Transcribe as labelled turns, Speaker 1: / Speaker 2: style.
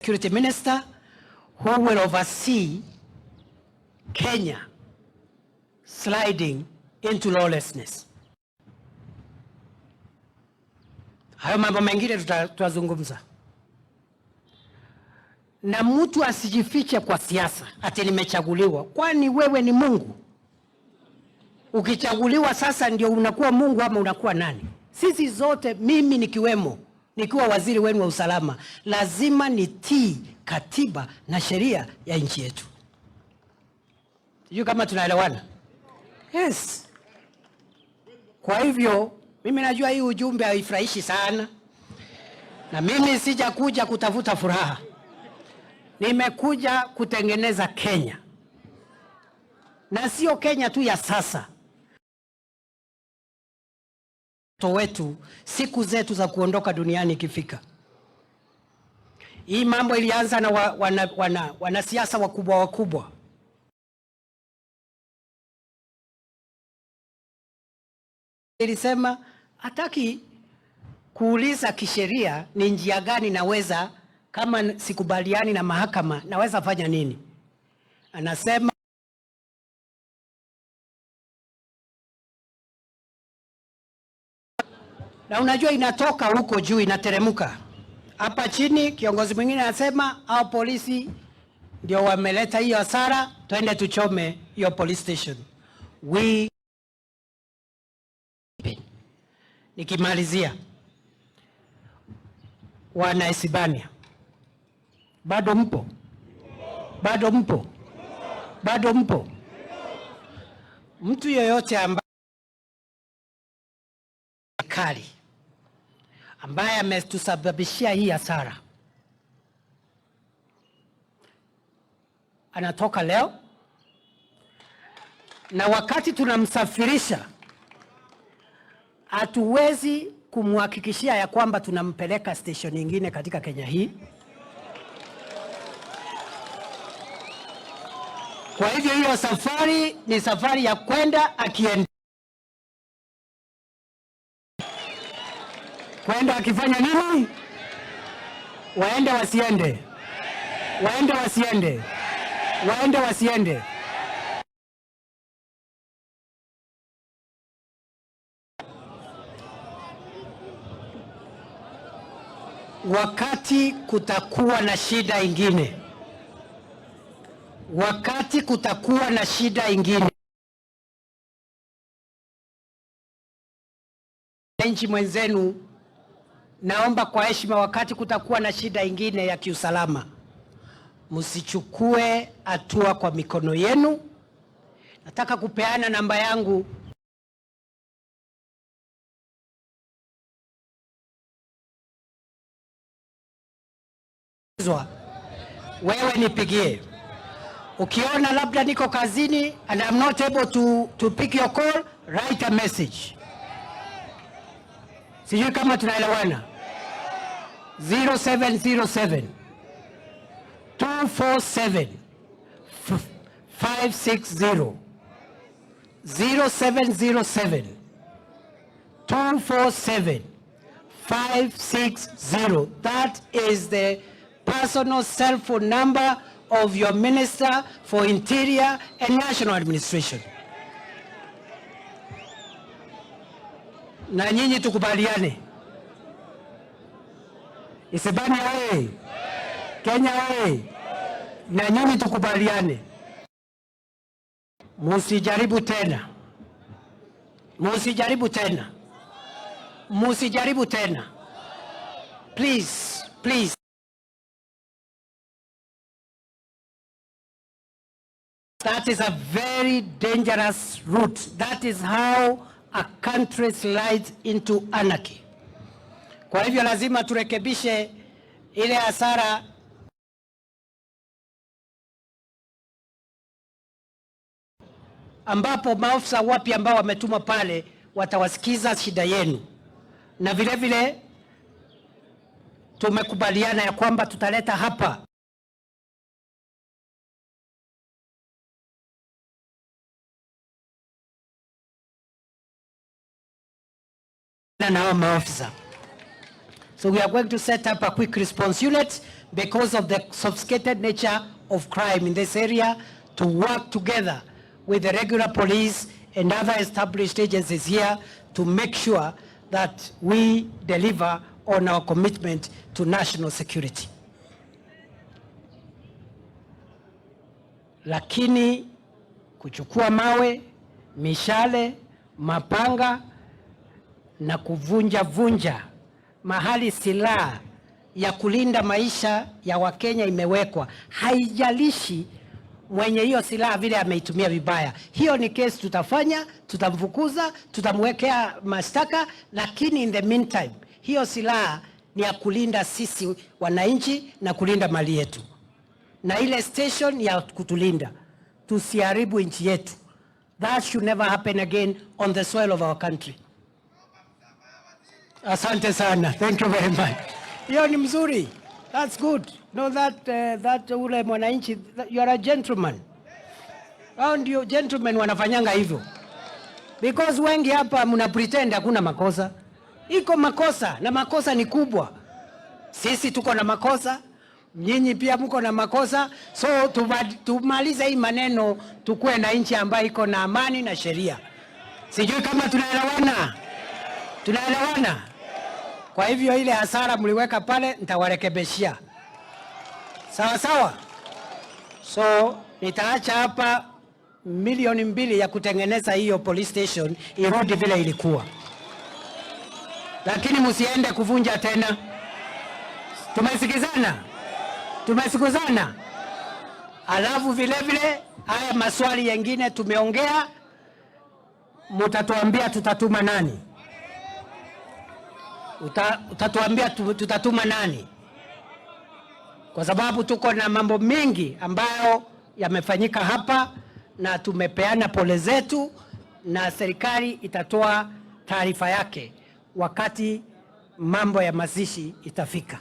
Speaker 1: security minister who will oversee Kenya sliding into lawlessness. Hayo mambo mengine tutazungumza. Na mtu asijifiche kwa siasa ati nimechaguliwa. Kwani wewe ni Mungu? Ukichaguliwa sasa ndio unakuwa Mungu ama unakuwa nani? Sisi zote, mimi nikiwemo, nikiwa waziri wenu wa usalama, lazima nitii katiba na sheria ya nchi yetu. Sijui kama tunaelewana? Yes. Kwa hivyo mimi najua hii ujumbe haifurahishi sana, na mimi sija kuja kutafuta furaha. Nimekuja kutengeneza Kenya, na sio Kenya tu ya sasa. Wetu siku zetu za kuondoka duniani ikifika. Hii mambo ilianza na wanasiasa wakubwa. Ilisema hataki kuuliza kisheria ni njia gani naweza, kama sikubaliani na mahakama naweza fanya nini. Anasema na unajua inatoka huko juu inateremka hapa chini. Kiongozi mwingine anasema au polisi ndio wameleta hiyo hasara, twende tuchome hiyo police station. Nikimalizia, wana Isibania, bado mpo? Bado mpo? Bado mpo? Mtu yoyote ambaye ametusababishia hii hasara anatoka leo, na wakati tunamsafirisha hatuwezi kumhakikishia ya kwamba tunampeleka station nyingine katika Kenya hii. Kwa hivyo hiyo safari ni safari ya kwenda akienda. Kwenda akifanya nini? Waende wasiende? Waende wasiende? Waende wasiende? Wakati kutakuwa na shida ingine, wakati kutakuwa na shida ingine, nchi mwenzenu, naomba kwa heshima, wakati kutakuwa na shida ingine ya kiusalama, msichukue hatua kwa mikono yenu. Nataka kupeana namba yangu. Wewe nipigie. Ukiona labda niko kazini and I'm not able to pick your call, write a message. Sijui kama tunaelewana. 0707 247 560 0707 247 560. That is the personal cell phone number of your Minister for Interior and National Administration. Na nyinyi tukubaliane. Isibania wewe, Kenya wewe, na nyinyi tukubaliane. Musijaribu tena. Musijaribu tena. Musijaribu tena. Please, please. That is a very dangerous route. That is how a country slides into anarchy. Kwa hivyo lazima turekebishe ile hasara ambapo maafisa wapi ambao wametuma pale watawasikiza shida yenu, na vile vile tumekubaliana ya kwamba tutaleta hapa na hao maafisa. So we are going to set up a quick response unit because of the sophisticated nature of crime in this area, to work together with the regular police and other established agencies here to make sure that we deliver on our commitment to national security. Lakini kuchukua mawe, mishale, mapanga na kuvunja mahali silaha ya kulinda maisha ya Wakenya imewekwa, haijalishi mwenye hiyo silaha vile ameitumia vibaya. Hiyo ni kesi tutafanya, tutamfukuza, tutamwekea mashtaka, lakini in the meantime hiyo silaha ni ya kulinda sisi wananchi na kulinda mali yetu, na ile station ya kutulinda, tusiharibu nchi yetu. That should never happen again on the soil of our country. Asante sana. Thank you very much. Hiyo ni mzuri. That's good. Know that ule mwananchi, you are a gentleman. Hao ndio gentlemen wanafanyanga hivyo. Because wengi hapa mna pretend hakuna makosa. Iko makosa, na makosa ni kubwa. Sisi tuko na makosa, nyinyi pia mko na makosa. So tumalize hii maneno, tukue na nchi ambayo iko na amani na sheria. Sijui kama tunaelewana. Tunaelewana? Kwa hivyo ile hasara mliweka pale nitawarekebishia. Sawa sawa? So nitaacha hapa milioni 2 ya kutengeneza hiyo police station irudi vile ilikuwa. Lakini msiende kuvunja tena. Tumesikizana? Tumesikizana? Alafu vile haya maswali yengine tumeongea, mtatuambia tutatuma nani? Utatuambia tutatuma nani? Kwa sababu tuko na mambo mengi ambayo yamefanyika hapa na tumepeana pole zetu, na serikali itatoa taarifa yake wakati mambo ya mazishi itafika.